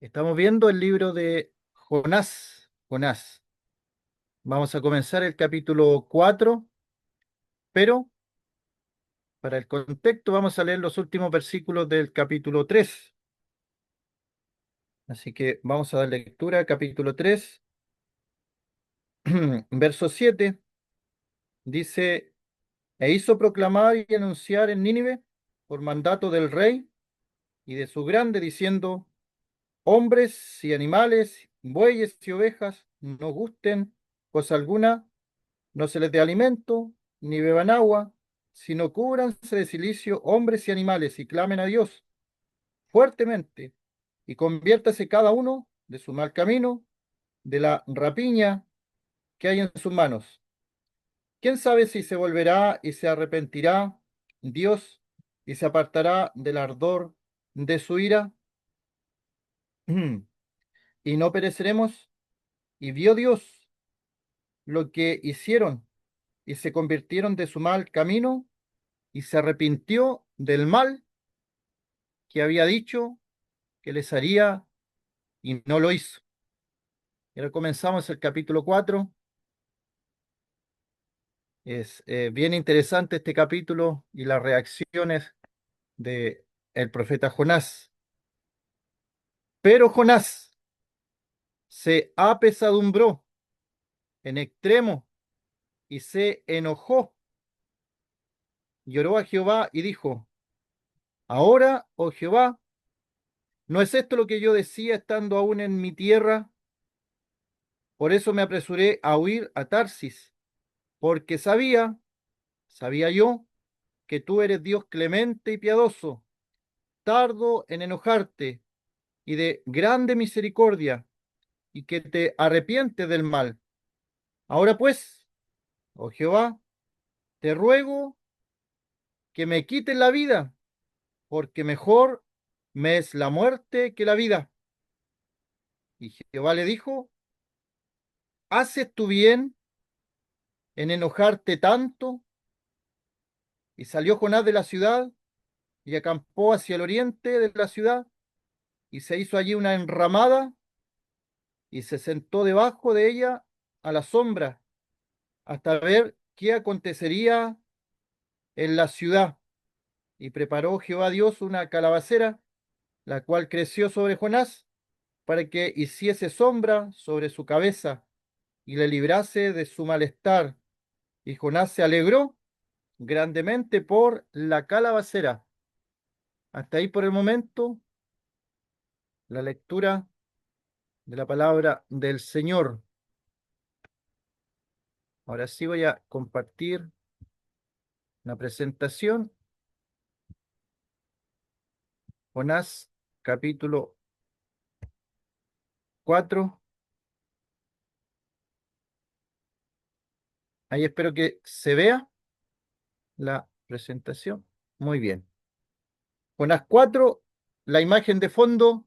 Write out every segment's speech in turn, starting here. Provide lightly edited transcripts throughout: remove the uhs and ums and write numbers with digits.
Estamos viendo el libro de Jonás. Jonás. Vamos a comenzar el capítulo 4, pero para el contexto vamos a leer los últimos versículos del capítulo 3. Así que vamos a dar lectura al capítulo 3, verso 7. Dice, e hizo proclamar y anunciar en Nínive por mandato del rey y de su grande, diciendo, hombres y animales, bueyes y ovejas, no gusten cosa alguna, no se les dé alimento, ni beban agua, sino cúbranse de cilicio hombres y animales y clamen a Dios fuertemente, y conviértase cada uno de su mal camino, de la rapiña que hay en sus manos. ¿Quién sabe si se volverá y se arrepentirá Dios y se apartará del ardor de su ira? Y no pereceremos. Y vio Dios lo que hicieron y se convirtieron de su mal camino y se arrepintió del mal que había dicho que les haría y no lo hizo. Y ahora comenzamos el capítulo 4. Es bien interesante este capítulo y las reacciones de el profeta Jonás. Pero Jonás se apesadumbró en extremo y se enojó. Lloró a Jehová y dijo, ahora, oh Jehová, ¿no es esto lo que yo decía estando aún en mi tierra? Por eso me apresuré a huir a Tarsis, porque sabía yo, que tú eres Dios clemente y piadoso, tardo en enojarte y de grande misericordia, y que te arrepientes del mal. Ahora pues, oh Jehová, te ruego que me quites la vida, porque mejor me es la muerte que la vida. Y Jehová le dijo, ¿haces tú bien en enojarte tanto? Y salió Jonás de la ciudad y acampó hacia el oriente de la ciudad y se hizo allí una enramada y se sentó debajo de ella a la sombra hasta ver qué acontecería en la ciudad. Y preparó Jehová Dios una calabacera, la cual creció sobre Jonás, para que hiciese sombra sobre su cabeza y le librase de su malestar. Y Jonás se alegró grandemente por la calabacera. Hasta ahí por el momento la lectura de la palabra del Señor. Ahora sí voy a compartir una presentación. Jonás, capítulo 4. Ahí espero que se vea la presentación. Muy bien. Jonás 4, la imagen de fondo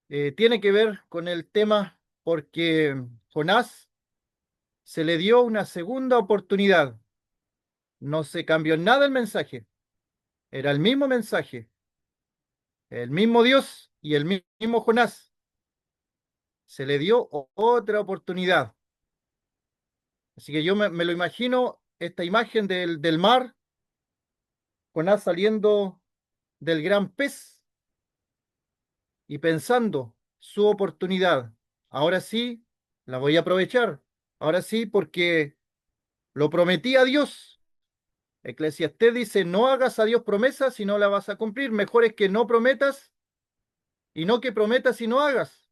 tiene que ver con el tema porque Jonás se le dio una segunda oportunidad. No se cambió en nada el mensaje. Era el mismo mensaje, el mismo Dios y el mismo Jonás. Se le dio otra oportunidad. Así que yo me lo imagino, esta imagen del mar, Jonás saliendo del gran pez y pensando su oportunidad. Ahora sí, la voy a aprovechar. Ahora sí, porque lo prometí a Dios. Eclesiastés dice, no hagas a Dios promesas si no la vas a cumplir. Mejor es que no prometas y no que prometas y no hagas.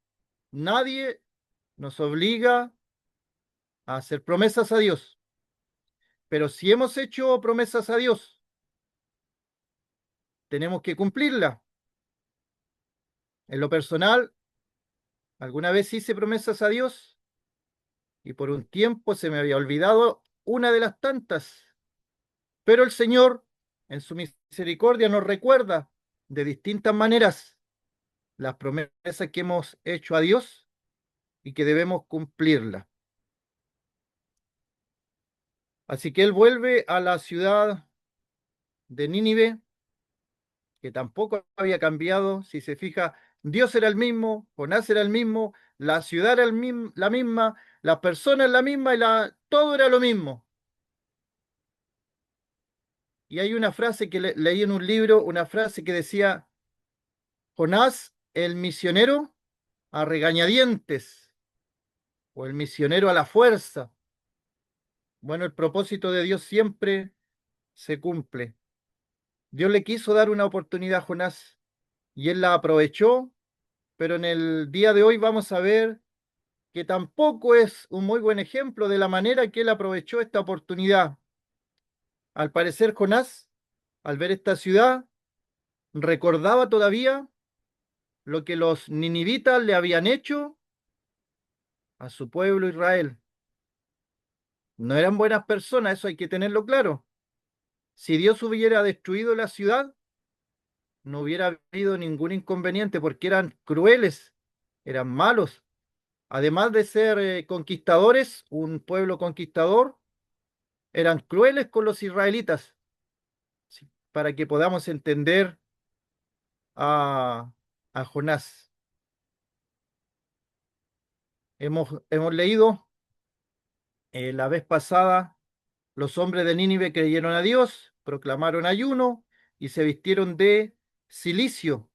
Nadie nos obliga a hacer promesas a Dios. Pero si hemos hecho promesas a Dios, tenemos que cumplirlas. En lo personal, alguna vez hice promesas a Dios y por un tiempo se me había olvidado una de las tantas. Pero el Señor, en su misericordia, nos recuerda de distintas maneras las promesas que hemos hecho a Dios y que debemos cumplirlas. Así que él vuelve a la ciudad de Nínive, que tampoco había cambiado. Si se fija, Dios era el mismo, Jonás era el mismo, la ciudad era la misma, las personas la misma y todo era lo mismo. Y hay una frase que leí en un libro, una frase que decía, Jonás, el misionero a regañadientes, o el misionero a la fuerza. Bueno, el propósito de Dios siempre se cumple. Dios le quiso dar una oportunidad a Jonás y él la aprovechó, pero en el día de hoy vamos a ver que tampoco es un muy buen ejemplo de la manera que él aprovechó esta oportunidad. Al parecer, Jonás, al ver esta ciudad, recordaba todavía lo que los ninivitas le habían hecho a su pueblo Israel. No eran buenas personas, eso hay que tenerlo claro. Si Dios hubiera destruido la ciudad, no hubiera habido ningún inconveniente porque eran crueles, eran malos. Además de ser conquistadores, un pueblo conquistador, eran crueles con los israelitas. Sí, para que podamos entender a, a Jonás. Hemos leído la vez pasada, los hombres de Nínive creyeron a Dios, proclamaron ayuno y se vistieron de silicio.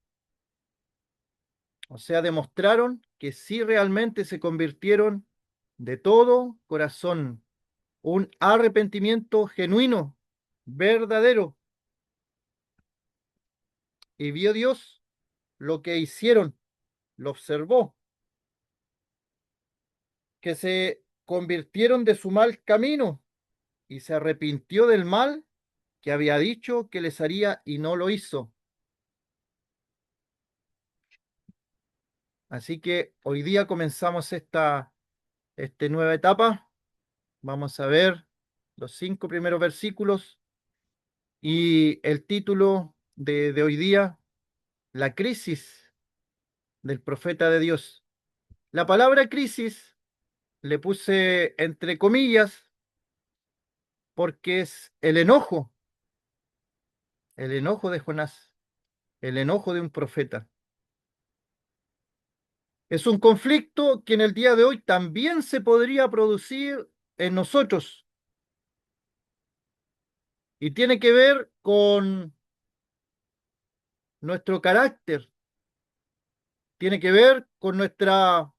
O sea, demostraron que sí realmente se convirtieron de todo corazón. Un arrepentimiento genuino, verdadero. Y vio Dios lo que hicieron, lo observó, que se convirtieron de su mal camino y se arrepintió del mal que había dicho que les haría y no lo hizo. Así que hoy día comenzamos esta nueva etapa. Vamos a ver los 5 primeros versículos y el título de hoy día, la crisis del profeta de Dios. La palabra crisis le puse entre comillas porque es el enojo de Jonás, el enojo de un profeta. Es un conflicto que en el día de hoy también se podría producir en nosotros y tiene que ver con nuestro carácter, tiene que ver con nuestra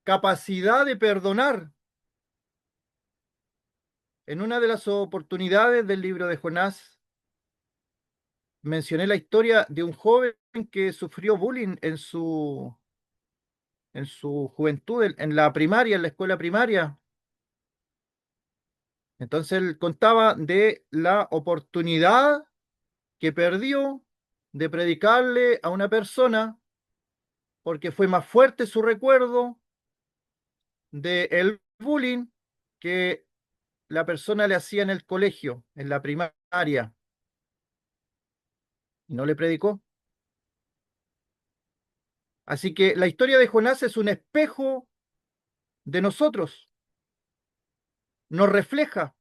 capacidad de perdonar. En una de las oportunidades del libro de Jonás, mencioné la historia de un joven que sufrió bullying en su juventud, en la primaria, en la escuela primaria. Entonces él contaba de la oportunidad que perdió de predicarle a una persona porque fue más fuerte su recuerdo del bullying que la persona le hacía en el colegio, en la primaria, y no le predicó. Así que la historia de Jonás es un espejo de nosotros, nos refleja.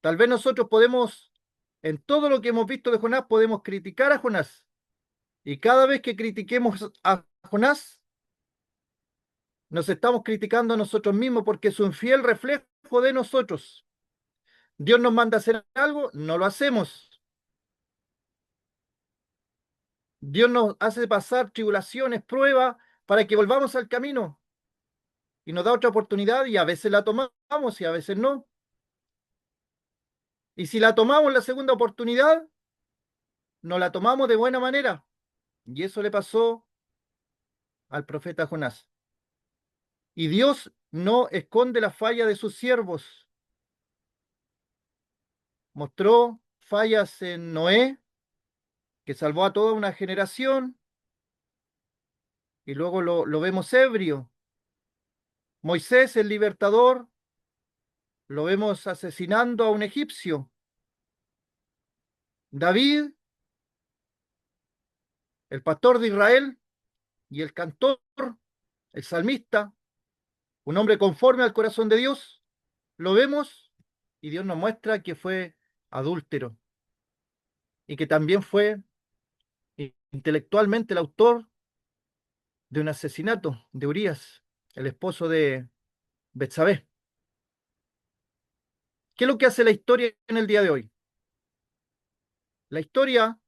Tal vez nosotros podemos, en todo lo que hemos visto de Jonás, podemos criticar a Jonás. Y cada vez que critiquemos a Jonás, nos estamos criticando a nosotros mismos porque es un fiel reflejo de nosotros. Dios nos manda a hacer algo, no lo hacemos. Dios nos hace pasar tribulaciones, pruebas, para que volvamos al camino. Y nos da otra oportunidad y a veces la tomamos y a veces no. Y si la tomamos la segunda oportunidad, no la tomamos de buena manera. Y eso le pasó al profeta Jonás. Y Dios no esconde la falla de sus siervos. Mostró fallas en Noé, que salvó a toda una generación, y luego lo vemos ebrio. Moisés, el libertador, lo vemos asesinando a un egipcio. David, el pastor de Israel, y el cantor, el salmista, un hombre conforme al corazón de Dios, lo vemos y Dios nos muestra que fue adúltero y que también fue intelectualmente el autor de un asesinato de Urías, el esposo de Betsabé. ¿Qué es lo que hace la historia en el día de hoy? La historia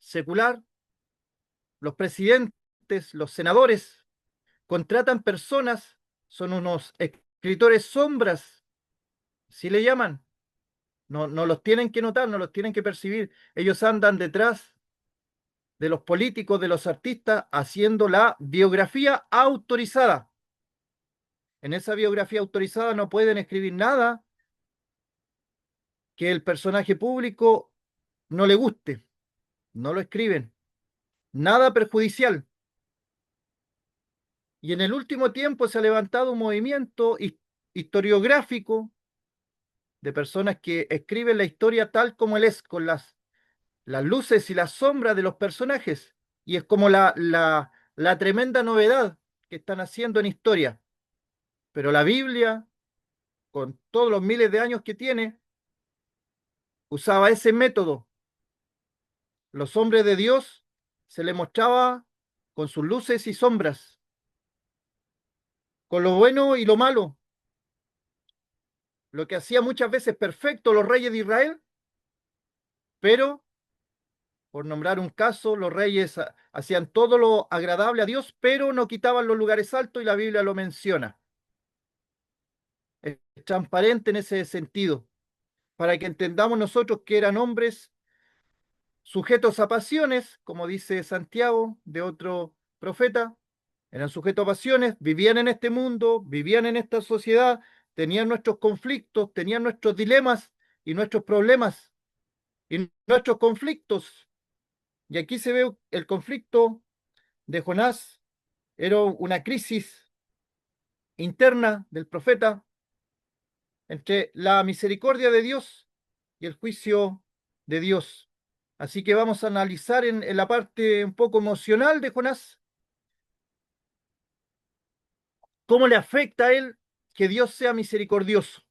secular, los presidentes, los senadores, contratan personas, son unos escritores sombras, si le llaman. No, no los tienen que notar, no los tienen que percibir. Ellos andan detrás de los políticos, de los artistas, haciendo la biografía autorizada. En esa biografía autorizada no pueden escribir nada que el personaje público no le guste. No lo escriben. Nada perjudicial. Y en el último tiempo se ha levantado un movimiento historiográfico de personas que escriben la historia tal como él es, con las luces y las sombras de los personajes. Y es como la tremenda novedad que están haciendo en historia. Pero la Biblia, con todos los miles de años que tiene, usaba ese método. Los hombres de Dios se les mostraba con sus luces y sombras, con lo bueno y lo malo, lo que hacía muchas veces perfecto los reyes de Israel, pero, por nombrar un caso, los reyes hacían todo lo agradable a Dios, pero no quitaban los lugares altos y la Biblia lo menciona. Es transparente en ese sentido, para que entendamos nosotros que eran hombres sujetos a pasiones, como dice Santiago de otro profeta, eran sujetos a pasiones, vivían en este mundo, vivían en esta sociedad, tenían nuestros conflictos, tenían nuestros dilemas y nuestros problemas y nuestros conflictos. Y aquí se ve el conflicto de Jonás, era una crisis interna del profeta entre la misericordia de Dios y el juicio de Dios. Así que vamos a analizar en la parte un poco emocional de Jonás, cómo le afecta a él que Dios sea misericordioso.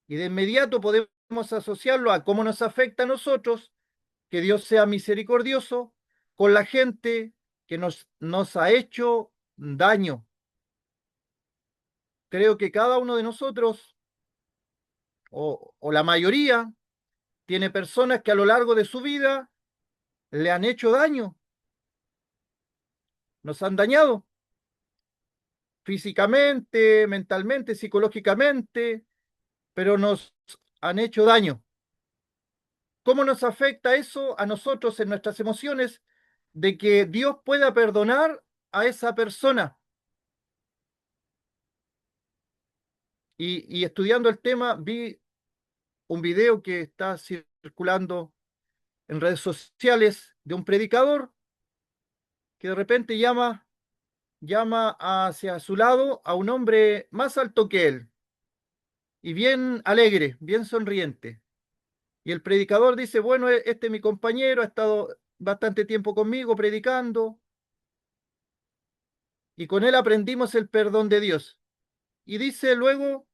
Y de inmediato podemos asociarlo a cómo nos afecta a nosotros que Dios sea misericordioso con la gente que nos ha hecho daño. Creo que cada uno de nosotros, o la mayoría, tiene personas que a lo largo de su vida le han hecho daño, nos han dañado físicamente, mentalmente, psicológicamente, pero nos han hecho daño. ¿Cómo nos afecta eso a nosotros en nuestras emociones de que Dios pueda perdonar a esa persona? Y estudiando el tema, vi un video que está circulando en redes sociales de un predicador que de repente llama hacia su lado a un hombre más alto que él y bien alegre, bien sonriente. Y el predicador dice, bueno, este es mi compañero, ha estado bastante tiempo conmigo predicando y con él aprendimos el perdón de Dios. Y dice luego,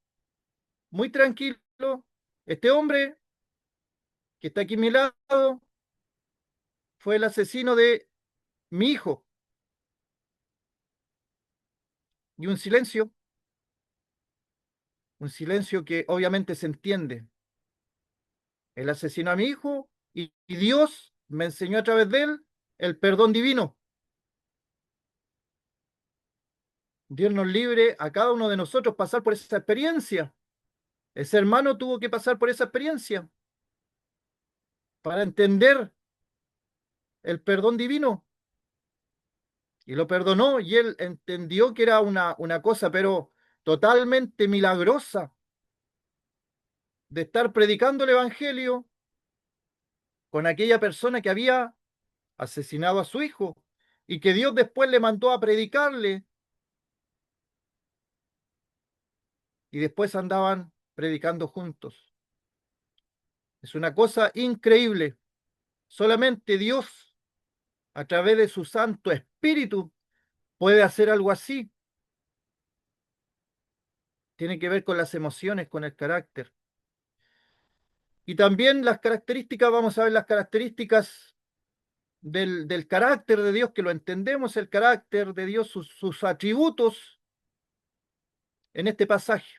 muy tranquilo, este hombre que está aquí a mi lado fue el asesino de mi hijo. Y un silencio que obviamente se entiende. Él asesinó a mi hijo y Dios me enseñó a través de él el perdón divino. Dios nos libre a cada uno de nosotros pasar por esa experiencia. Ese hermano tuvo que pasar por esa experiencia para entender el perdón divino y lo perdonó y él entendió que era una cosa, pero totalmente milagrosa de estar predicando el evangelio con aquella persona que había asesinado a su hijo y que Dios después le mandó a predicarle y después andaban predicando juntos. Es una cosa increíble. Solamente Dios, a través de su Santo Espíritu, puede hacer algo así. tiene que ver con las emociones, con el carácter. Y también las características, vamos a ver las características del carácter de Dios, que lo entendemos, el carácter de Dios, sus atributos en este pasaje.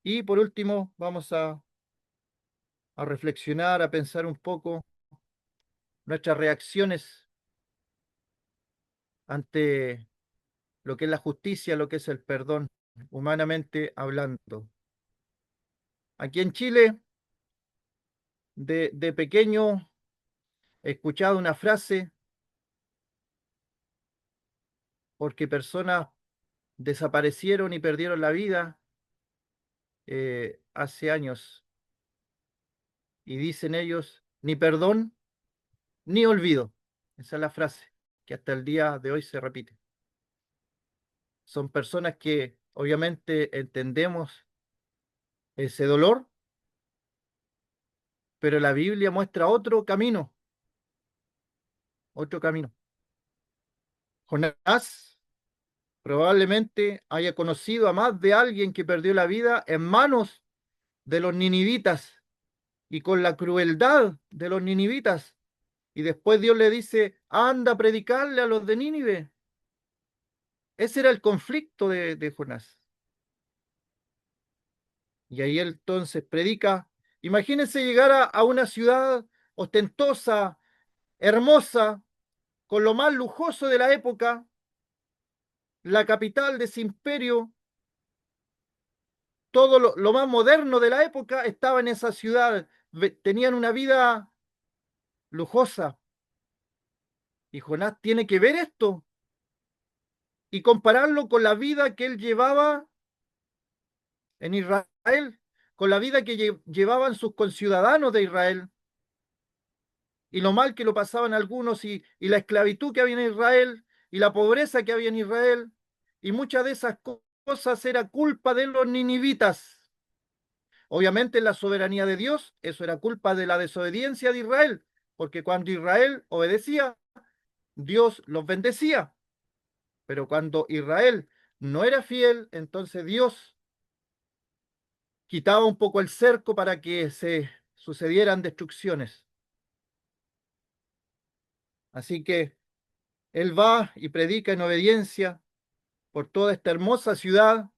Y por último, vamos a reflexionar, a pensar un poco nuestras reacciones ante lo que es la justicia, lo que es el perdón, humanamente hablando. Aquí en Chile, de pequeño, he escuchado una frase porque personas desaparecieron y perdieron la vida hace años. Y dicen ellos, ni perdón ni olvido. Esa es la frase que hasta el día de hoy se repite. Son personas que obviamente entendemos ese dolor, pero la Biblia muestra otro camino, otro camino. Jonás probablemente haya conocido a más de alguien que perdió la vida en manos de los ninivitas y con la crueldad de los ninivitas. Y después Dios le dice, anda a predicarle a los de Nínive. Ese era el conflicto de Jonás. Y ahí él entonces predica. Imagínense llegar a una ciudad ostentosa, hermosa, con lo más lujoso de la época, la capital de ese imperio, todo lo más moderno de la época estaba en esa ciudad. Tenían una vida lujosa. Y Jonás tiene que ver esto y compararlo con la vida que él llevaba en Israel, con la vida que llevaban sus conciudadanos de Israel y lo mal que lo pasaban algunos y la esclavitud que había en Israel y la pobreza que había en Israel y muchas de esas cosas era culpa de los ninivitas. Obviamente la soberanía de Dios, eso era culpa de la desobediencia de Israel, porque cuando Israel obedecía, Dios los bendecía, pero cuando Israel no era fiel, entonces Dios quitaba un poco el cerco para que se sucedieran destrucciones. Así que él va y predica en obediencia por toda esta hermosa ciudad,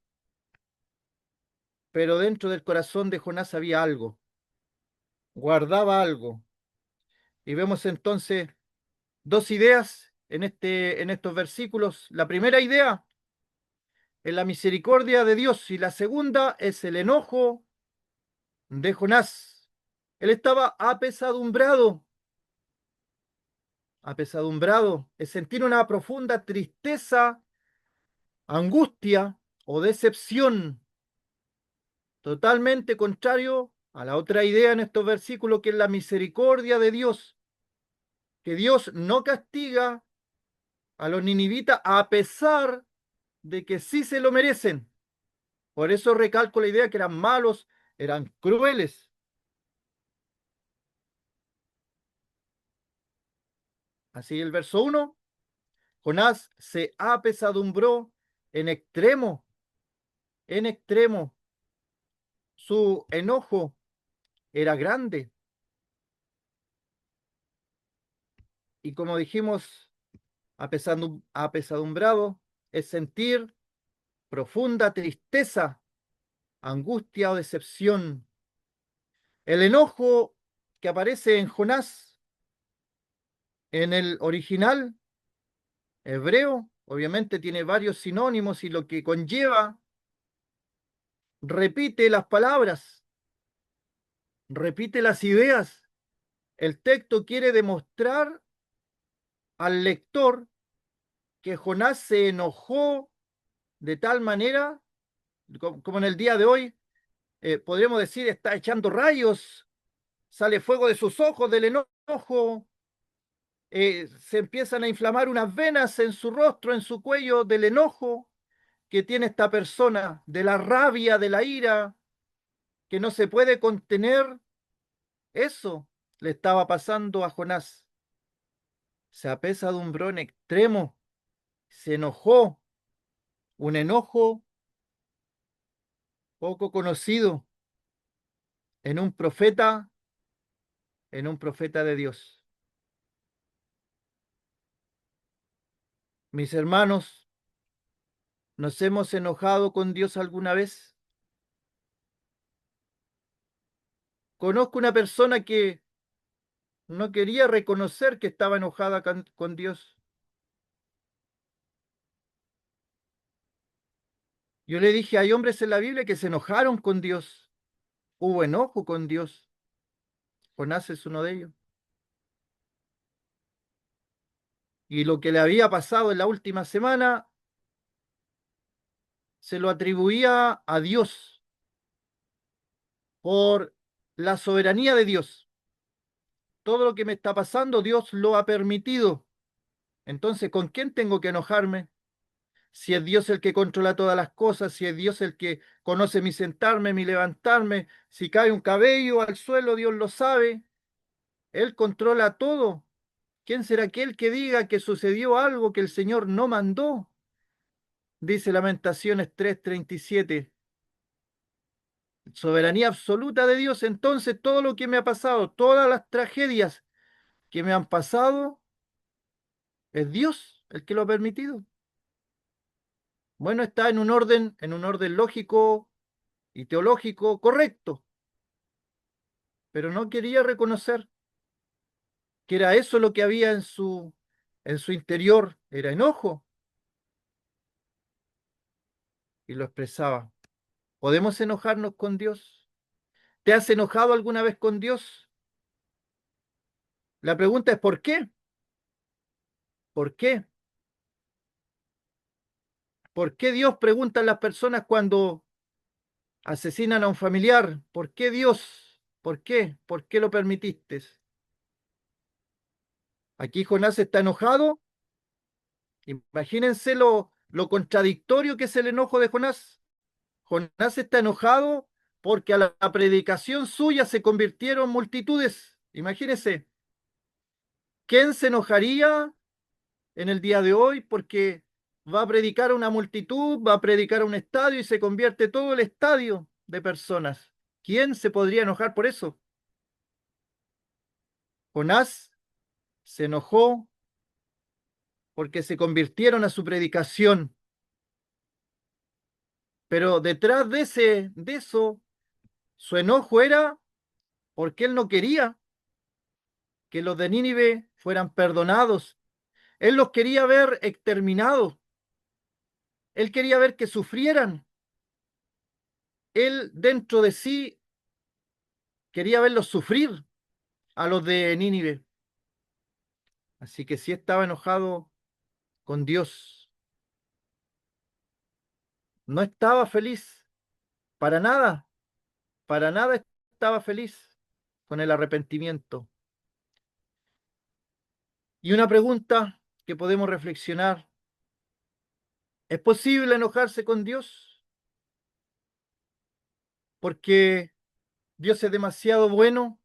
pero dentro del corazón de Jonás había algo, guardaba algo. Y vemos entonces dos ideas en estos versículos. La primera idea es la misericordia de Dios y la segunda es el enojo de Jonás. Él estaba apesadumbrado, es sentir una profunda tristeza, angustia o decepción, totalmente contrario a la otra idea en estos versículos que es la misericordia de Dios, que Dios no castiga a los ninivitas a pesar de que sí se lo merecen. Por eso recalco la idea que eran malos, eran crueles. Así el verso 1, Jonás se apesadumbró en extremo, en extremo. Su enojo era grande. Y como dijimos, apesadumbrado es sentir profunda tristeza, angustia o decepción. El enojo que aparece en Jonás en el original hebreo, obviamente tiene varios sinónimos y lo que conlleva, repite las palabras, repite las ideas. El texto quiere demostrar al lector que Jonás se enojó de tal manera, como en el día de hoy, podríamos decir, está echando rayos, sale fuego de sus ojos del enojo, se empiezan a inflamar unas venas en su rostro, en su cuello, del enojo que tiene esta persona, de la rabia, de la ira, que no se puede contener. Eso le estaba pasando a Jonás. Se apesadumbró en extremo, se enojó, un enojo poco conocido en un profeta, de Dios. Mis hermanos, ¿nos hemos enojado con Dios alguna vez? Conozco una persona que no quería reconocer que estaba enojada con Dios. Yo le dije, hay hombres en la Biblia que se enojaron con Dios. Hubo enojo con Dios. Jonás es uno de ellos. Y lo que le había pasado en la última semana se lo atribuía a Dios por la soberanía de Dios. Todo lo que me está pasando, Dios lo ha permitido. Entonces, ¿con quién tengo que enojarme? Si es Dios el que controla todas las cosas, si es Dios el que conoce mi sentarme, mi levantarme, si cae un cabello al suelo, Dios lo sabe. Él controla todo. ¿Quién será aquel que diga que sucedió algo que el Señor no mandó? Dice Lamentaciones 3:37. Soberanía absoluta de Dios. Entonces, todo lo que me ha pasado, todas las tragedias que me han pasado, es Dios el que lo ha permitido. Bueno, está en un orden lógico y teológico correcto, pero no quería reconocer que era eso lo que había en su interior, era enojo, y lo expresaba. ¿Podemos enojarnos con Dios? ¿Te has enojado alguna vez con Dios? La pregunta es ¿por qué? ¿Por qué? ¿Por qué Dios preguntan las personas cuando asesinan a un familiar? ¿Por qué Dios? ¿Por qué? ¿Por qué lo permitiste? Aquí Jonás está enojado. Imagínense lo contradictorio que es el enojo de Jonás. Jonás está enojado porque a la predicación suya se convirtieron multitudes. Imagínense, ¿quién se enojaría en el día de hoy porque va a predicar a una multitud, va a predicar a un estadio y se convierte todo el estadio de personas? ¿Quién se podría enojar por eso? Jonás se enojó porque se convirtieron a su predicación, pero detrás de eso, su enojo era porque él no quería que los de Nínive fueran perdonados. Él los quería ver exterminados. Él quería ver que sufrieran. Él dentro de sí quería verlos sufrir a los de Nínive. Así que sí estaba enojado con Dios. No estaba feliz, para nada estaba feliz con el arrepentimiento. Y una pregunta que podemos reflexionar, ¿es posible enojarse con Dios? Porque Dios es demasiado bueno.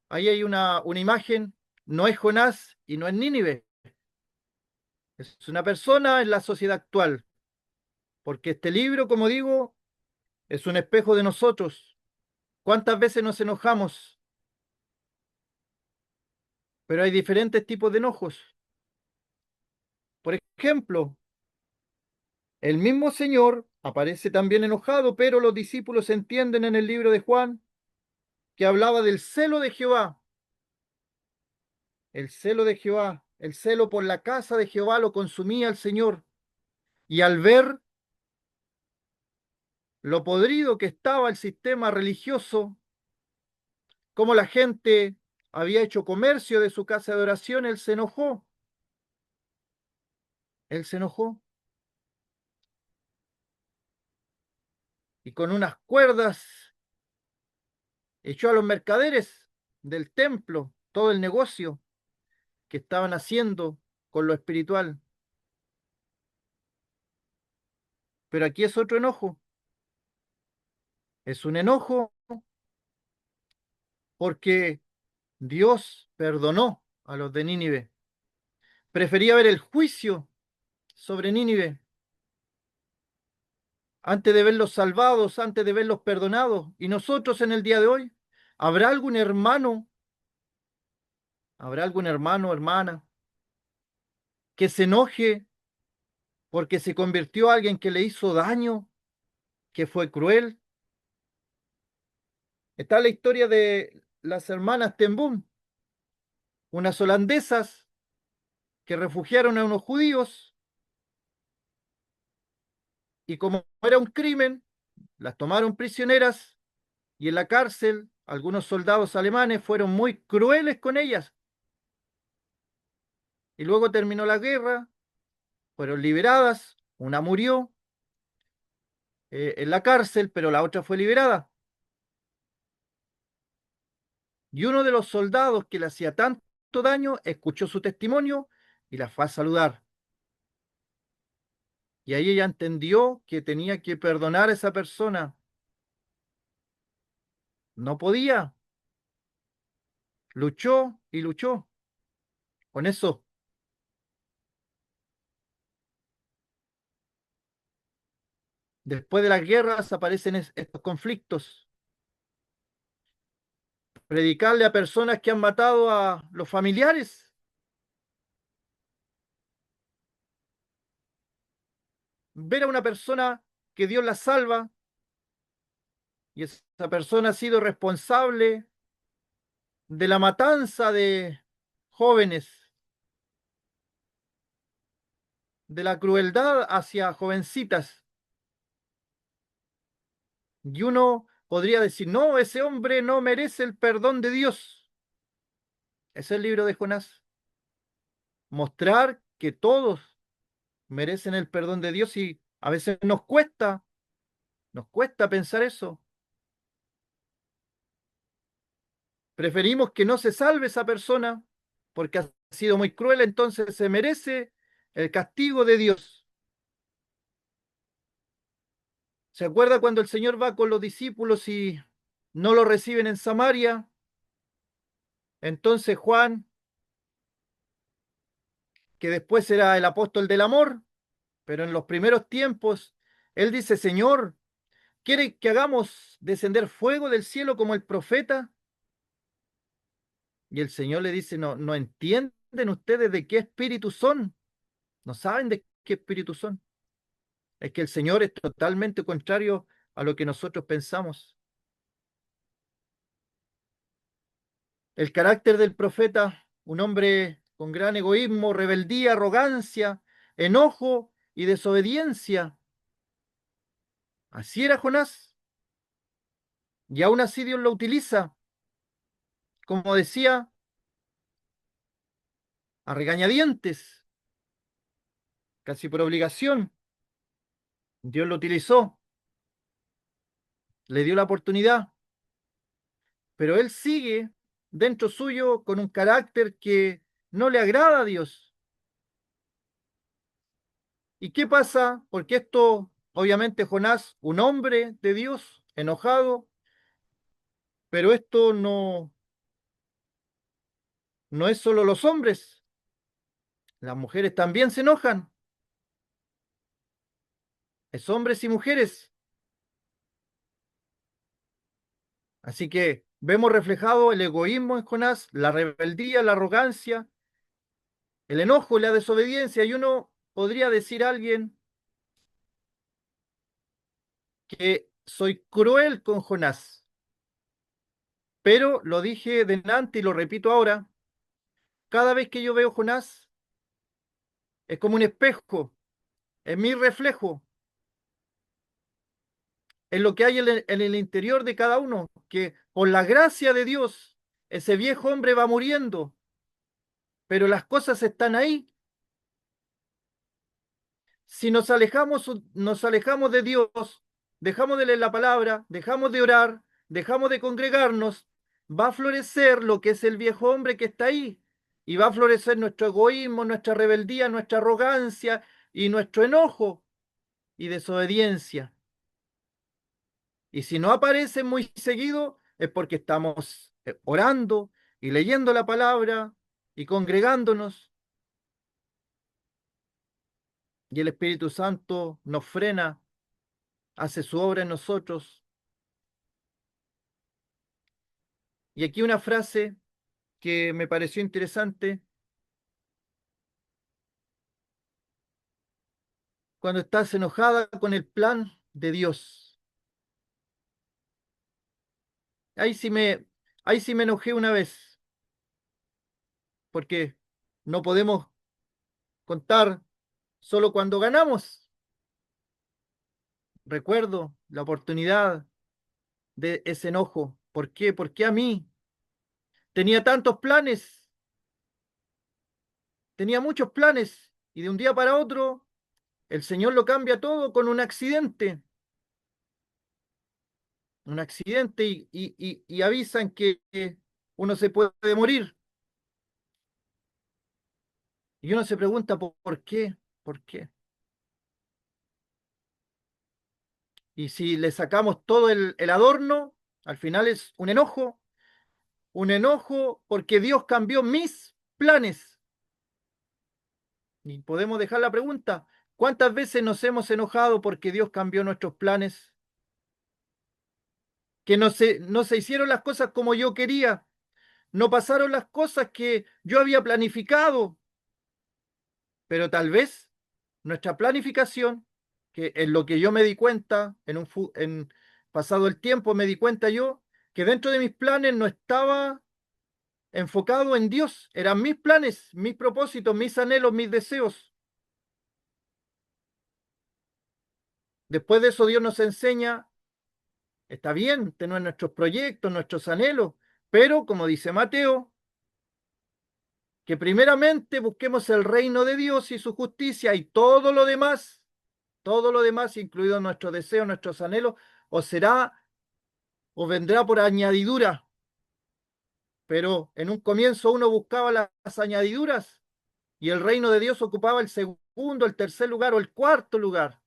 Ahí hay una imagen, no es Jonás y no es Nínive, es una persona en la sociedad actual, porque este libro, como digo, es un espejo de nosotros. ¿Cuántas veces nos enojamos? Pero hay diferentes tipos de enojos. Por ejemplo, el mismo Señor aparece también enojado, pero los discípulos entienden en el libro de Juan que hablaba del celo de Jehová, el celo de Jehová, el celo por la casa de Jehová lo consumía el Señor. Y al ver lo podrido que estaba el sistema religioso, cómo la gente había hecho comercio de su casa de oración, él se enojó. Él se enojó y con unas cuerdas echó a los mercaderes del templo todo el negocio que estaban haciendo con lo espiritual. Pero aquí es otro enojo. Es un enojo porque Dios perdonó a los de Nínive. Prefería ver el juicio sobre Nínive antes de verlos salvados, antes de verlos perdonados. Y nosotros en el día de hoy, ¿habrá algún hermano, habrá algún hermano o hermana que se enoje porque se convirtió a alguien que le hizo daño, que fue cruel? Está la historia de las hermanas Ten Boom, unas holandesas que refugiaron a unos judíos y como era un crimen, las tomaron prisioneras y en la cárcel algunos soldados alemanes fueron muy crueles con ellas y luego terminó la guerra, fueron liberadas, una murió en la cárcel, pero la otra fue liberada. Y uno de los soldados que le hacía tanto daño escuchó su testimonio y la fue a saludar. Y ahí ella entendió que tenía que perdonar a esa persona. No podía, luchó y luchó con eso. Después de las guerras aparecen estos conflictos. Predicarle a personas que han matado a los familiares, ver a una persona que Dios la salva y esa persona ha sido responsable de la matanza de jóvenes, de la crueldad hacia jovencitas. Y uno podría decir, no, ese hombre no merece el perdón de Dios. Es el libro de Jonás. Mostrar que todos merecen el perdón de Dios y a veces nos cuesta pensar eso. Preferimos que no se salve esa persona porque ha sido muy cruel, entonces se merece el castigo de Dios. ¿Se acuerda cuando el Señor va con los discípulos y no lo reciben en Samaria? Entonces Juan, que después era el apóstol del amor, pero en los primeros tiempos, él dice, Señor, ¿quiere que hagamos descender fuego del cielo como el profeta? Y el Señor le dice, no, no entienden ustedes de qué espíritu son, no saben de qué espíritu son. Es que el Señor es totalmente contrario a lo que nosotros pensamos. El carácter del profeta, un hombre con gran egoísmo, rebeldía, arrogancia, enojo y desobediencia. Así era Jonás. Y aún así Dios lo utiliza, como decía, a regañadientes, casi por obligación. Dios lo utilizó, le dio la oportunidad, pero él sigue dentro suyo con un carácter que no le agrada a Dios. ¿Y qué pasa? Porque esto, obviamente, Jonás, un hombre de Dios, enojado, pero esto no es solo los hombres, las mujeres también se enojan, es hombres y mujeres. Así que vemos reflejado el egoísmo en Jonás, la rebeldía, la arrogancia, el enojo y la desobediencia. Y uno podría decir a alguien que soy cruel con Jonás, pero lo dije delante y lo repito ahora, cada vez que yo veo Jonás es como un espejo, es mi reflejo, es lo que hay en el interior de cada uno, que por la gracia de Dios ese viejo hombre va muriendo, pero las cosas están ahí. Si nos alejamos de Dios, dejamos de leer la palabra, dejamos de orar, dejamos de congregarnos, va a florecer lo que es el viejo hombre que está ahí. Y va a florecer nuestro egoísmo, nuestra rebeldía, nuestra arrogancia y nuestro enojo y desobediencia. Y si no aparece muy seguido, es porque estamos orando y leyendo la palabra y congregándonos. y el Espíritu Santo nos frena, hace su obra en nosotros. Y aquí una frase que me pareció interesante: cuando estás enojada con el plan de Dios. Ahí sí me, ahí sí me enojé una vez, porque no podemos contar solo cuando ganamos. Recuerdo la oportunidad de ese enojo. ¿Por qué? ¿Por qué a mí? Tenía tantos planes, tenía muchos planes, y de un día para otro el Señor lo cambia todo con un accidente y avisan que uno se puede morir. Y uno se pregunta por qué, por qué. Y si le sacamos todo el adorno, al final es un enojo porque Dios cambió mis planes. Y podemos dejar la pregunta: ¿cuántas veces nos hemos enojado porque Dios cambió nuestros planes? Que no se hicieron las cosas como yo quería, no pasaron las cosas que yo había planificado, pero tal vez nuestra planificación, que en lo que yo me di cuenta, en pasado el tiempo me di cuenta yo, que dentro de mis planes no estaba enfocado en Dios, eran mis planes, mis propósitos, mis anhelos, mis deseos. Después de eso Dios nos enseña: está bien tener nuestros proyectos, nuestros anhelos, pero como dice Mateo, que primeramente busquemos el reino de Dios y su justicia, y todo lo demás, incluidos nuestros deseos, nuestros anhelos, o será o vendrá por añadidura. Pero en un comienzo uno buscaba las añadiduras y el reino de Dios ocupaba el segundo, el tercer lugar o el cuarto lugar.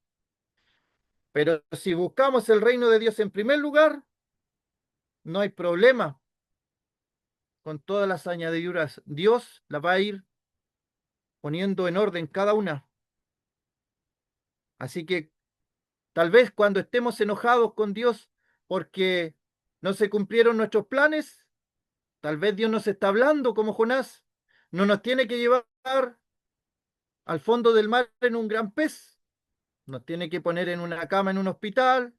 Pero si buscamos el reino de Dios en primer lugar, no hay problema con todas las añadiduras. Dios las va a ir poniendo en orden cada una. Así que tal vez cuando estemos enojados con Dios porque no se cumplieron nuestros planes, tal vez Dios nos está hablando como Jonás. No nos tiene que llevar al fondo del mar en un gran pez. Nos tiene que poner en una cama en un hospital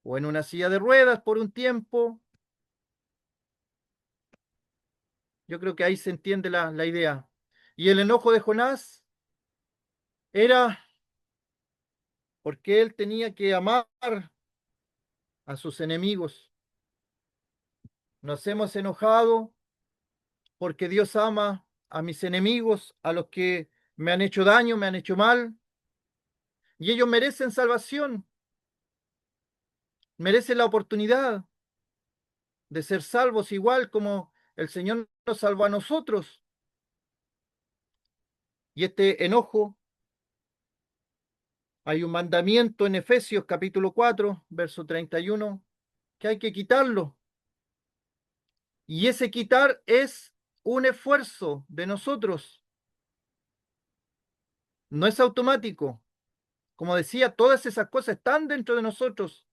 o en una silla de ruedas por un tiempo. Yo creo que ahí se entiende la idea. Y el enojo de Jonás era porque él tenía que amar a sus enemigos. Nos hemos enojado porque Dios ama a mis enemigos, a los que me han hecho daño, me han hecho mal, y ellos merecen salvación, merecen la oportunidad de ser salvos igual como el Señor nos salvó a nosotros. Y este enojo, hay un mandamiento en Efesios capítulo 4 verso 31, que hay que quitarlo. Y ese quitar es un esfuerzo de nosotros, no es automático. Como decía, todas esas cosas están dentro de nosotros.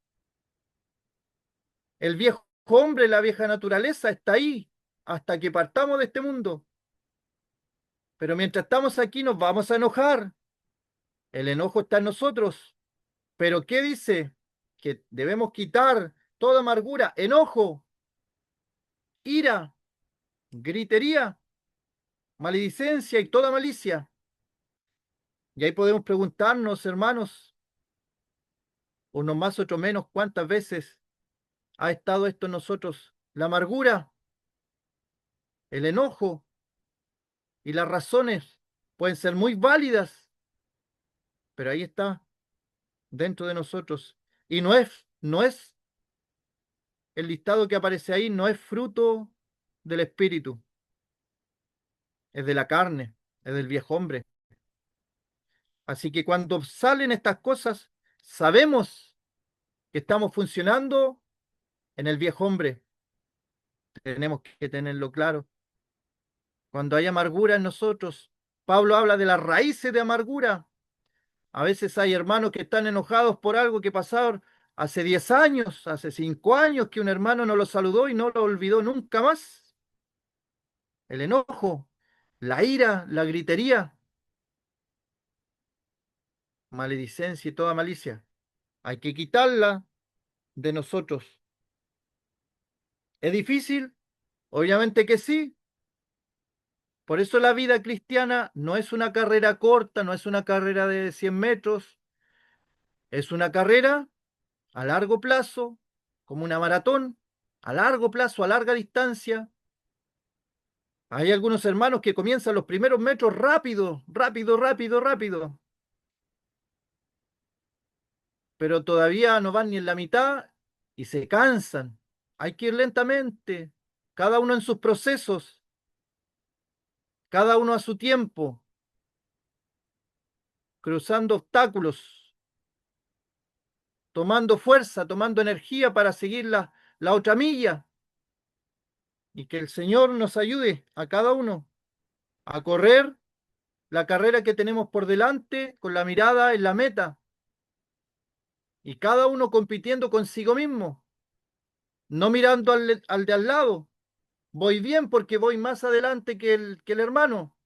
El viejo hombre, la vieja naturaleza está ahí hasta que partamos de este mundo. Pero mientras estamos aquí nos vamos a enojar. El enojo está en nosotros. Pero ¿qué dice? Que debemos quitar toda amargura, enojo, ira, gritería, maledicencia y toda malicia. Y ahí podemos preguntarnos, hermanos, unos más, otros menos, ¿cuántas veces ha estado esto en nosotros? La amargura, el enojo y las razones pueden ser muy válidas, pero ahí está, dentro de nosotros. Y no es el listado que aparece ahí, no es fruto del espíritu, es de la carne, es del viejo hombre. Así que cuando salen estas cosas, sabemos que estamos funcionando en el viejo hombre. Tenemos que tenerlo claro. Cuando hay amargura en nosotros, Pablo habla de las raíces de amargura. A veces hay hermanos que están enojados por algo que pasaron hace 10 años, hace 5 años, que un hermano no lo saludó y no lo olvidó nunca más. El enojo, la ira, la gritería, maledicencia y toda malicia. Hay que quitarla de nosotros. ¿Es difícil? Obviamente que sí. Por eso la vida cristiana no es una carrera corta, no es una carrera de 100 metros, es una carrera a largo plazo, como una maratón, a largo plazo, a larga distancia. Hay algunos hermanos que comienzan los primeros metros rápido, rápido, rápido, rápido, pero todavía no van ni en la mitad y se cansan. Hay que ir lentamente, cada uno en sus procesos, cada uno a su tiempo, cruzando obstáculos, tomando fuerza, tomando energía para seguir la otra milla, y que el Señor nos ayude a cada uno a correr la carrera que tenemos por delante con la mirada en la meta, y cada uno compitiendo consigo mismo, no mirando al de al lado. Voy bien porque voy más adelante que el hermano,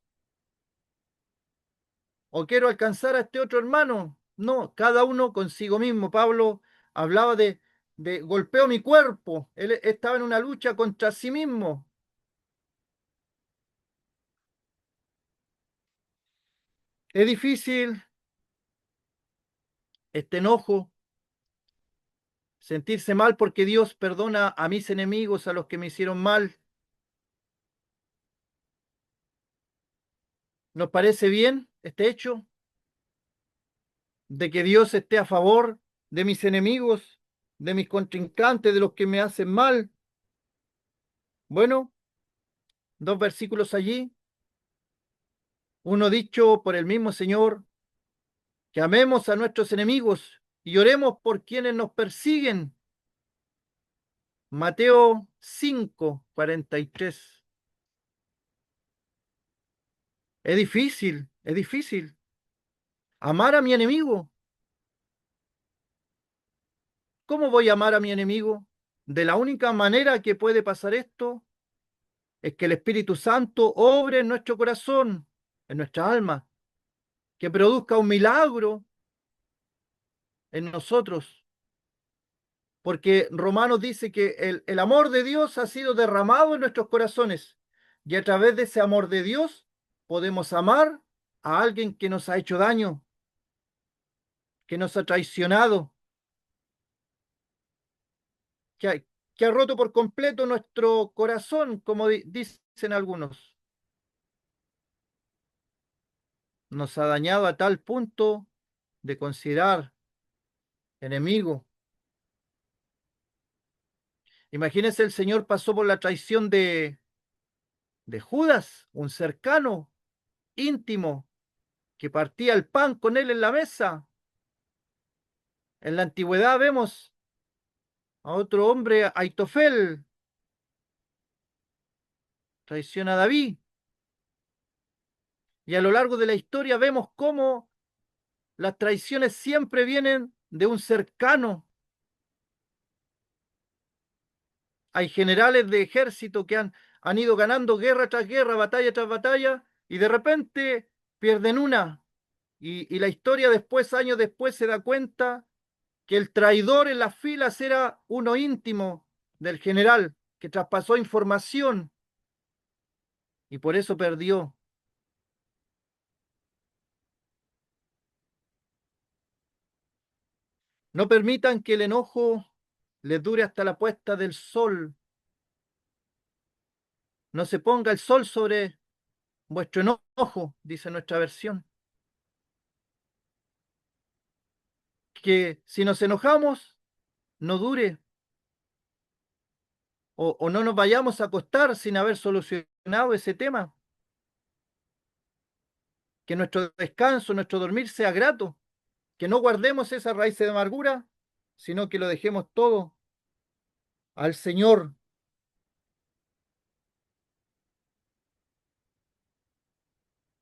o quiero alcanzar a este otro hermano. No, cada uno consigo mismo. Pablo hablaba de golpeo mi cuerpo. Él estaba en una lucha contra sí mismo. Es difícil este enojo, sentirse mal porque Dios perdona a mis enemigos, a los que me hicieron mal. ¿Nos parece bien este hecho de que Dios esté a favor de mis enemigos, de mis contrincantes, de los que me hacen mal? Bueno, dos versículos allí. Uno dicho por el mismo Señor, que amemos a nuestros enemigos y oremos por quienes nos persiguen. Mateo 5:43. Es difícil amar a mi enemigo. ¿Cómo voy a amar a mi enemigo? De la única manera que puede pasar esto es que el Espíritu Santo obre en nuestro corazón, en nuestra alma, que produzca un milagro en nosotros. Porque Romanos dice que el amor de Dios ha sido derramado en nuestros corazones, y a través de ese amor de Dios podemos amar a alguien que nos ha hecho daño, que nos ha traicionado, que ha, que ha roto por completo nuestro corazón, como dicen algunos. Nos ha dañado a tal punto de considerar enemigo. Imagínense, el Señor pasó por la traición de Judas, un cercano, íntimo, que partía el pan con él en la mesa. En la antigüedad vemos a otro hombre, Aitofel, traiciona a David. Y a lo largo de la historia vemos cómo las traiciones siempre vienen de un cercano. Hay generales de ejército que han ido ganando guerra tras guerra, batalla tras batalla, y de repente pierden una. Y la historia después, años después, se da cuenta que el traidor en las filas era uno íntimo del general, que traspasó información y por eso perdió. No permitan que el enojo les dure hasta la puesta del sol. No se ponga el sol sobre vuestro enojo, dice nuestra versión. Que si nos enojamos, no dure, o no nos vayamos a acostar sin haber solucionado ese tema. Que nuestro descanso, nuestro dormir sea grato. Que no guardemos esa raíz de amargura, sino que lo dejemos todo al Señor.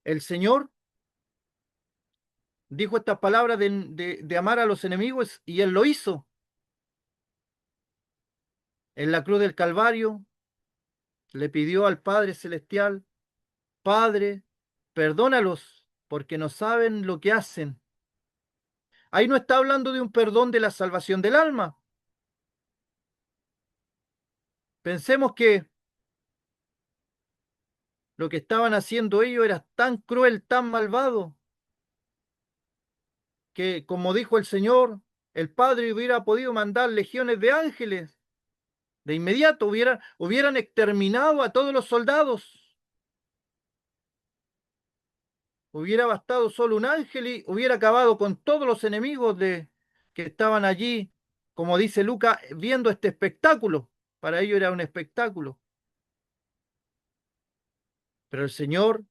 El Señor dijo estas palabras de amar a los enemigos y él lo hizo. En la cruz del Calvario le pidió al Padre Celestial: Padre, perdónalos porque no saben lo que hacen. Ahí no está hablando de un perdón de la salvación del alma. Pensemos que lo que estaban haciendo ellos era tan cruel, tan malvado, que como dijo el Señor, el Padre hubiera podido mandar legiones de ángeles. De inmediato hubieran exterminado a todos los soldados. Hubiera bastado solo un ángel y hubiera acabado con todos los enemigos que estaban allí, como dice Lucas, viendo este espectáculo. Para ellos era un espectáculo. Pero el Señor,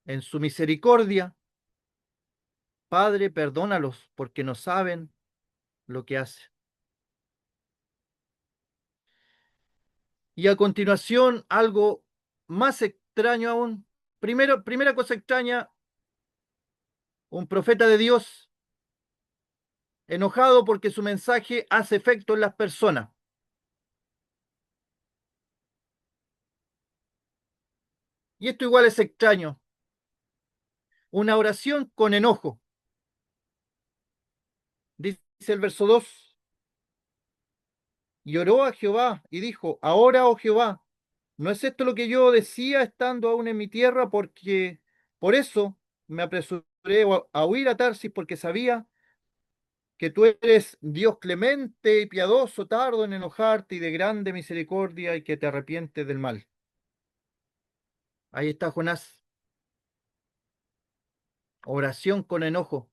en su misericordia, Padre, perdónalos porque no saben lo que hacen. Y a continuación, algo más extraño aún. Primera cosa extraña, un profeta de Dios enojado porque su mensaje hace efecto en las personas. Y esto igual es extraño. Una oración con enojo. Dice el verso 2: y oró a Jehová y dijo: ahora, oh Jehová, ¿no es esto lo que yo decía estando aún en mi tierra? Porque por eso me apresuré a huir a Tarsis, porque sabía que tú eres Dios clemente y piadoso, tardo en enojarte y de grande misericordia, y que te arrepientes del mal. Ahí está Jonás, oración con enojo.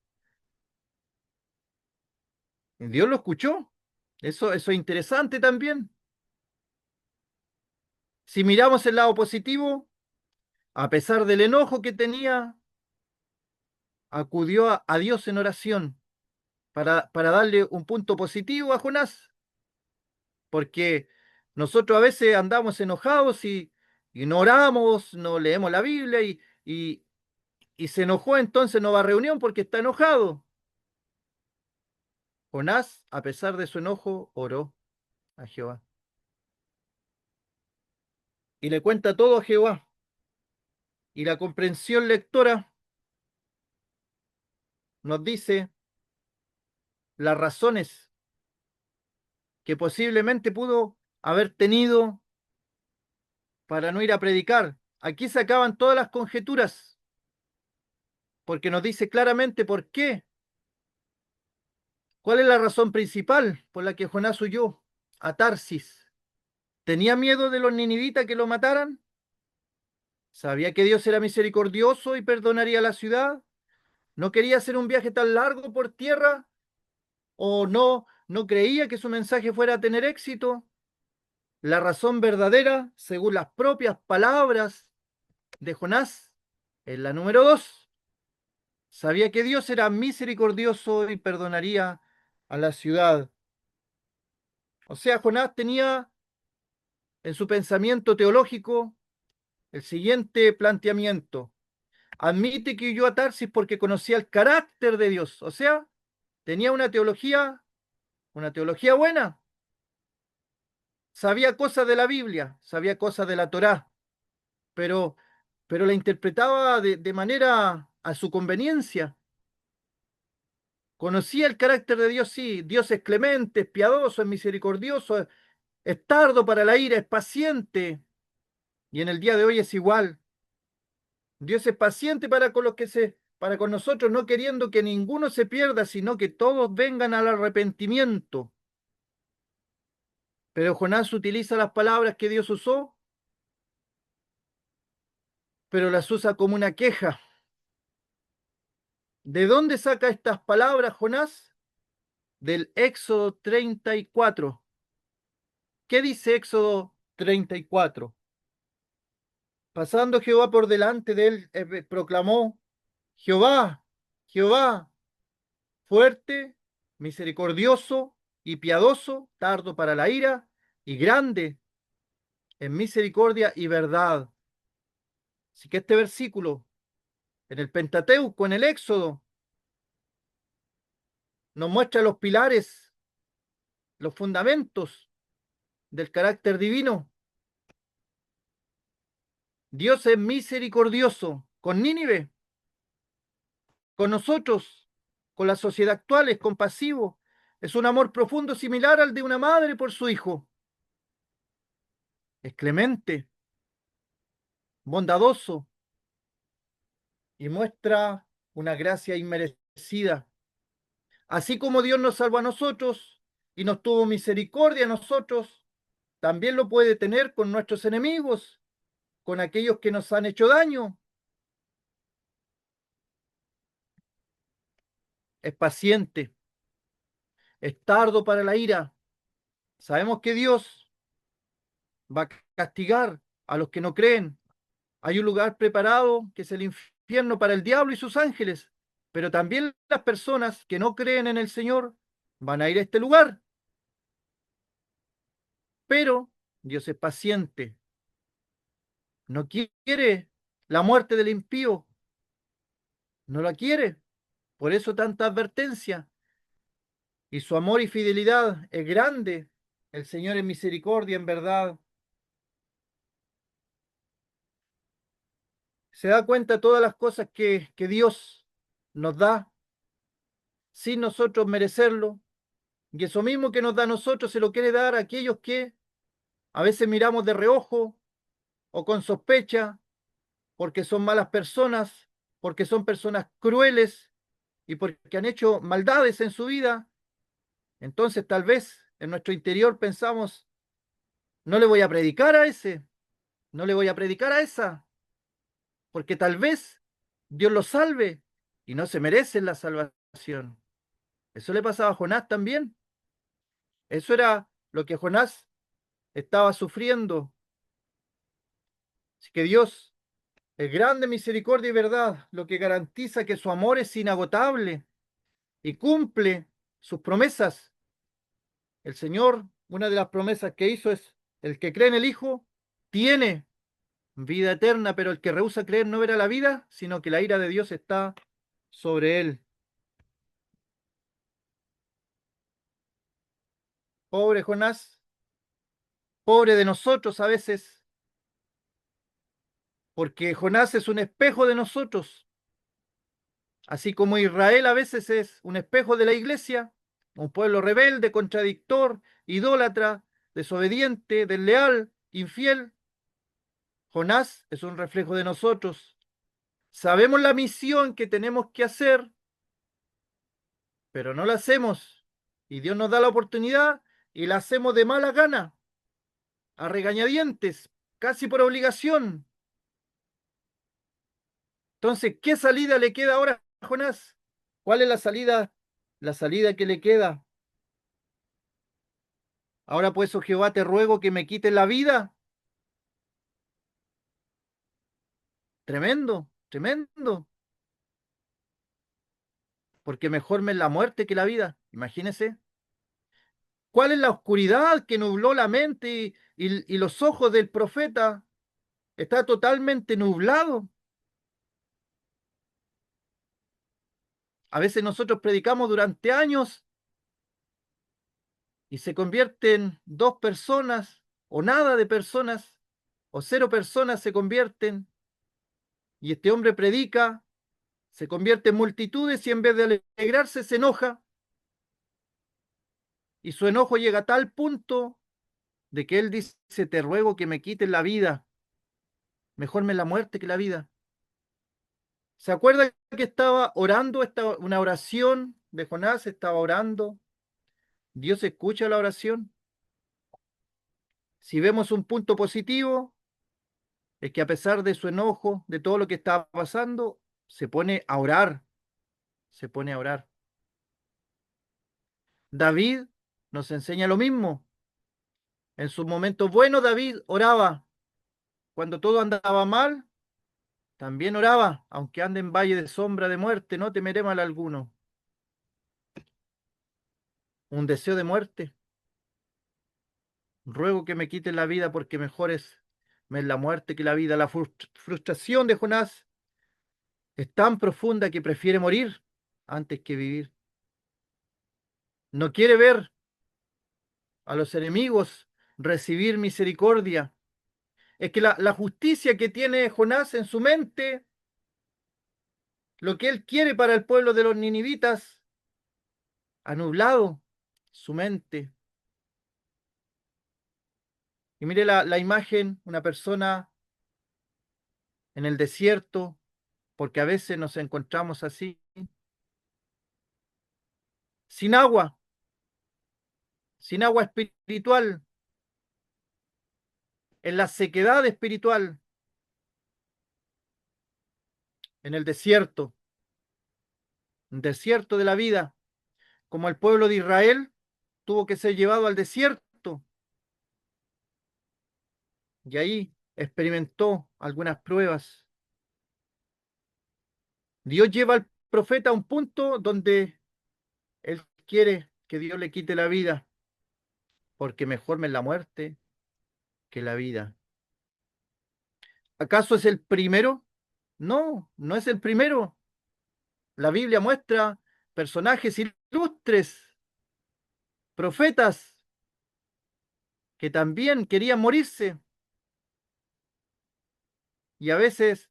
Dios lo escuchó. Eso es interesante también. Si miramos el lado positivo, a pesar del enojo que tenía, acudió a Dios en oración para darle un punto positivo a Jonás, porque nosotros a veces andamos enojados y no oramos, no leemos la Biblia y se enojó, entonces no va a reunión porque está enojado. Jonás, a pesar de su enojo, oró a Jehová y le cuenta todo a Jehová. Y la comprensión lectora nos dice las razones que posiblemente pudo haber tenido para no ir a predicar. Aquí se acaban todas las conjeturas, porque nos dice claramente por qué. ¿Cuál es la razón principal por la que Jonás huyó a Tarsis? ¿Tenía miedo de los ninivitas que lo mataran? ¿Sabía que Dios era misericordioso y perdonaría la ciudad? ¿No quería hacer un viaje tan largo por tierra? ¿O no creía que su mensaje fuera a tener éxito? La razón verdadera, según las propias palabras de Jonás, es la número 2. Sabía que Dios era misericordioso y perdonaría a la ciudad. O sea, Jonás tenía en su pensamiento teológico el siguiente planteamiento: admite que huyó a Tarsis porque conocía el carácter de Dios. O sea, tenía una teología buena. Sabía cosas de la Biblia, sabía cosas de la Torá, pero, pero la interpretaba de manera a su conveniencia. Conocía el carácter de Dios, sí. Dios es clemente, es piadoso, es misericordioso, es tardo para la ira, es paciente. Y en el día de hoy es igual. Dios es paciente para con nosotros, no queriendo que ninguno se pierda, sino que todos vengan al arrepentimiento. Pero Jonás utiliza las palabras que Dios usó, pero las usa como una queja. ¿De dónde saca estas palabras Jonás? Del Éxodo 34. ¿Qué dice Éxodo 34? Pasando Jehová por delante de él, proclamó: Jehová, Jehová, fuerte, misericordioso y piadoso, tardo para la ira y grande en misericordia y verdad. Así que este versículo en el Pentateuco, en el Éxodo, nos muestra los pilares, los fundamentos del carácter divino. Dios es misericordioso con Nínive, con nosotros, con la sociedad actual, es compasivo. Es un amor profundo similar al de una madre por su hijo. Es clemente, bondadoso y muestra una gracia inmerecida. Así como Dios nos salvó a nosotros y nos tuvo misericordia a nosotros, también lo puede tener con nuestros enemigos, con aquellos que nos han hecho daño. Es paciente, es tardo para la ira. Sabemos que Dios va a castigar a los que no creen. Hay un lugar preparado que es el infierno para el diablo y sus ángeles, pero también las personas que no creen en el Señor van a ir a este lugar. Pero Dios es paciente, no quiere la muerte del impío, no la quiere. Por eso tanta advertencia. Y su amor y fidelidad es grande. El Señor es misericordia, en verdad. Se da cuenta de todas las cosas que Dios nos da sin nosotros merecerlo. Y eso mismo que nos da a nosotros se lo quiere dar a aquellos que a veces miramos de reojo o con sospecha, porque son malas personas, porque son personas crueles y porque han hecho maldades en su vida. Entonces tal vez en nuestro interior pensamos, no le voy a predicar a ese, no le voy a predicar a esa, porque tal vez Dios lo salve y no se merece la salvación. Eso le pasaba a Jonás también. Eso era lo que Jonás estaba sufriendo. Así que Dios es grande misericordia y verdad, lo que garantiza que su amor es inagotable y cumple sus promesas. El Señor, una de las promesas que hizo es, el que cree en el Hijo tiene vida eterna, pero el que rehúsa creer no verá la vida, sino que la ira de Dios está sobre él. Pobre Jonás, pobre de nosotros a veces, porque Jonás es un espejo de nosotros, así como Israel a veces es un espejo de la iglesia, un pueblo rebelde, contradictor, idólatra, desobediente, desleal, infiel. Jonás es un reflejo de nosotros. Sabemos la misión que tenemos que hacer, pero no la hacemos. Y Dios nos da la oportunidad y la hacemos de mala gana, a regañadientes, casi por obligación. Entonces, ¿qué salida le queda ahora a Jonás? ¿Cuál es la salida? La salida que le queda. Ahora pues, oh Jehová, te ruego que me quites la vida. Tremendo, tremendo. Porque mejor me es la muerte que la vida. Imagínese. ¿Cuál es la oscuridad que nubló la mente y los ojos del profeta? Está totalmente nublado. A veces nosotros predicamos durante años y se convierten dos personas o nada de personas o cero personas se convierten y este hombre predica, se convierte en multitudes y en vez de alegrarse se enoja y su enojo llega a tal punto de que él dice, te ruego que me quites la vida, mejor me la muerte que la vida. ¿Se acuerda que estaba orando, una oración de Jonás, estaba orando? Dios escucha la oración. Si vemos un punto positivo, es que a pesar de su enojo, de todo lo que estaba pasando, se pone a orar, se pone a orar. David nos enseña lo mismo. En sus momentos buenos, David oraba. Cuando todo andaba mal, también oraba. Aunque ande en valle de sombra de muerte, no temeré mal alguno. Un deseo de muerte. Ruego que me quiten la vida porque mejor es la muerte que la vida. La frustración de Jonás Es tan profunda que prefiere morir antes que vivir. No quiere ver a los enemigos recibir misericordia. Es que la justicia que tiene Jonás en su mente, lo que él quiere para el pueblo de los ninivitas, ha nublado su mente. Y mire la imagen, una persona en el desierto, porque a veces nos encontramos así, sin agua, sin agua espiritual, en la sequedad espiritual, en el desierto de la vida, como el pueblo de Israel tuvo que ser llevado al desierto y ahí experimentó algunas pruebas. Dios lleva al profeta a un punto donde él quiere que Dios le quite la vida, porque mejor me es la muerte que la vida. ¿Acaso es el primero? No, no es el primero. La Biblia muestra personajes ilustres, profetas, que también querían morirse. Y a veces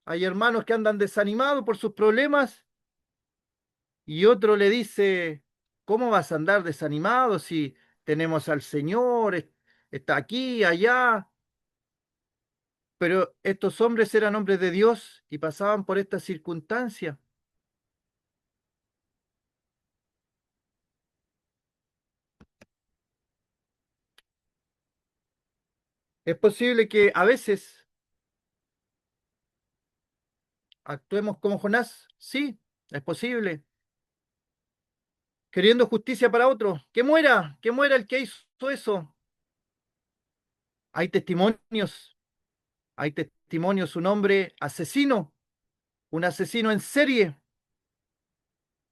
hay hermanos que andan desanimados por sus problemas y otro le dice, ¿cómo vas a andar desanimado si tenemos al Señor, está aquí, allá? Pero estos hombres eran hombres de Dios y pasaban por estas circunstancias. Es posible que a veces actuemos como Jonás, sí, es posible, queriendo justicia para otro. Que muera el que hizo eso. Hay testimonios, hay testimonios, un hombre asesino, un asesino en serie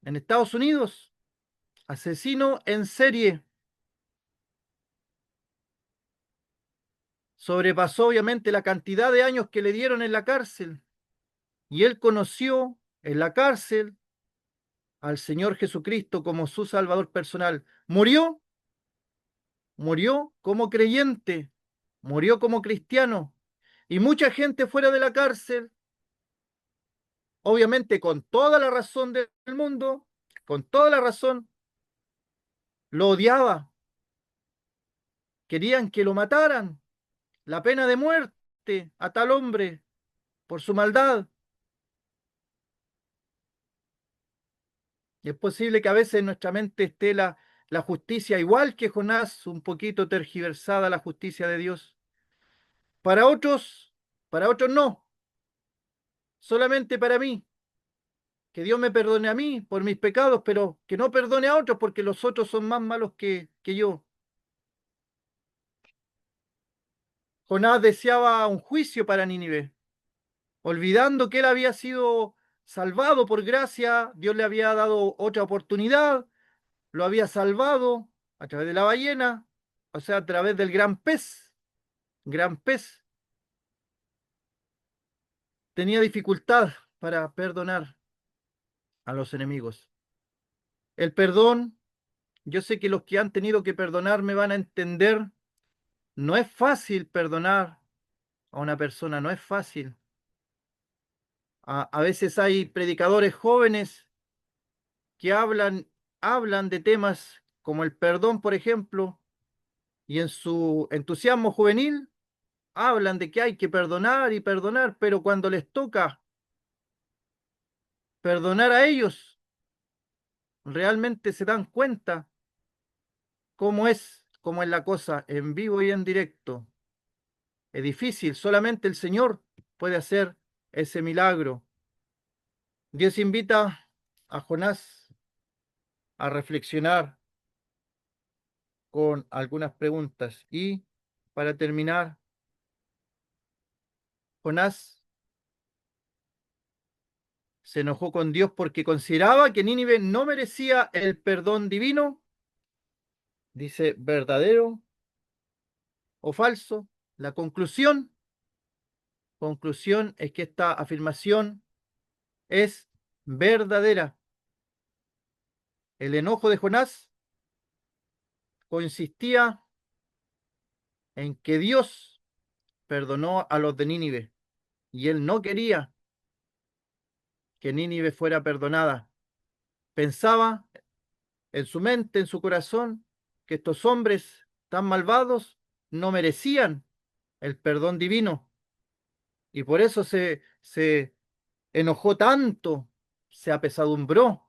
en Estados Unidos, asesino en serie. Sobrepasó obviamente la cantidad de años que le dieron en la cárcel y él conoció en la cárcel al Señor Jesucristo como su Salvador personal. Murió como creyente, murió como cristiano. Y mucha gente fuera de la cárcel, obviamente con toda la razón del mundo, con toda la razón, lo odiaba. Querían que lo mataran, la pena de muerte a tal hombre por su maldad. Y es posible que a veces en nuestra mente esté la justicia, igual que Jonás, un poquito tergiversada la justicia de Dios. Para otros, para otros no, solamente para mí. Que Dios me perdone a mí por mis pecados, pero que no perdone a otros porque los otros son más malos que yo. Jonás deseaba un juicio para Nínive, olvidando que él había sido salvado por gracia, Dios le había dado otra oportunidad, lo había salvado a través de la ballena, o sea, a través del gran pez. Tenía dificultad para perdonar a los enemigos. El perdón, yo sé que los que han tenido que perdonar me van a entender, no es fácil perdonar a una persona, no es fácil. A veces hay predicadores jóvenes que hablan de temas como el perdón, por ejemplo, y en su entusiasmo juvenil hablan de que hay que perdonar y perdonar, pero cuando les toca perdonar a ellos, realmente se dan cuenta cómo es la cosa en vivo y en directo. Es difícil, solamente el Señor puede hacer ese milagro. Dios invita a Jonás a reflexionar con algunas preguntas. Y para terminar, Jonás se enojó con Dios porque consideraba que Nínive no merecía el perdón divino. Dice, ¿verdadero o falso? La conclusión es que esta afirmación es verdadera. El enojo de Jonás consistía en que Dios perdonó a los de Nínive y él no quería que Nínive fuera perdonada. Pensaba en su mente, en su corazón, que estos hombres tan malvados no merecían el perdón divino y por eso se enojó tanto, se apesadumbró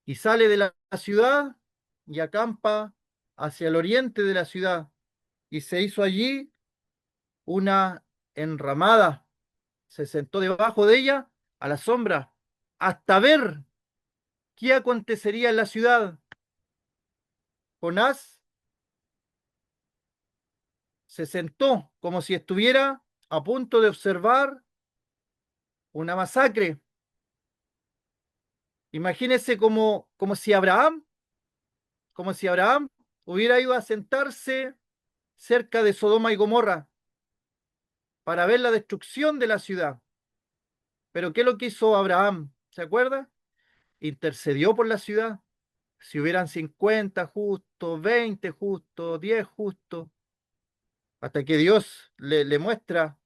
y sale de la ciudad y acampa hacia el oriente de la ciudad y se hizo allí una enramada, se sentó debajo de ella a la sombra hasta ver qué acontecería en la ciudad. Jonás se sentó como si estuviera a punto de observar una masacre. Imagínese como si Abraham hubiera ido a sentarse cerca de Sodoma y Gomorra para ver la destrucción de la ciudad. Pero ¿qué es lo que hizo Abraham? ¿Se acuerda? Intercedió por la ciudad. Si hubieran 50 justos, 20 justos, 10 justos, hasta que Dios le muestra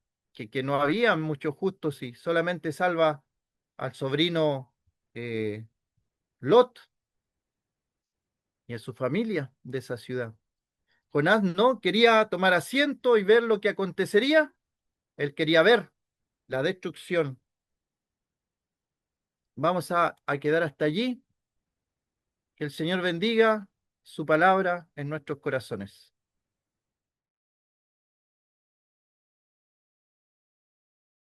que no había muchos justos y solamente salva al sobrino eh, Lot y a su familia de esa ciudad. Jonás no quería tomar asiento y ver lo que acontecería, él quería ver la destrucción. Vamos a quedar hasta allí. Que el Señor bendiga su palabra en nuestros corazones.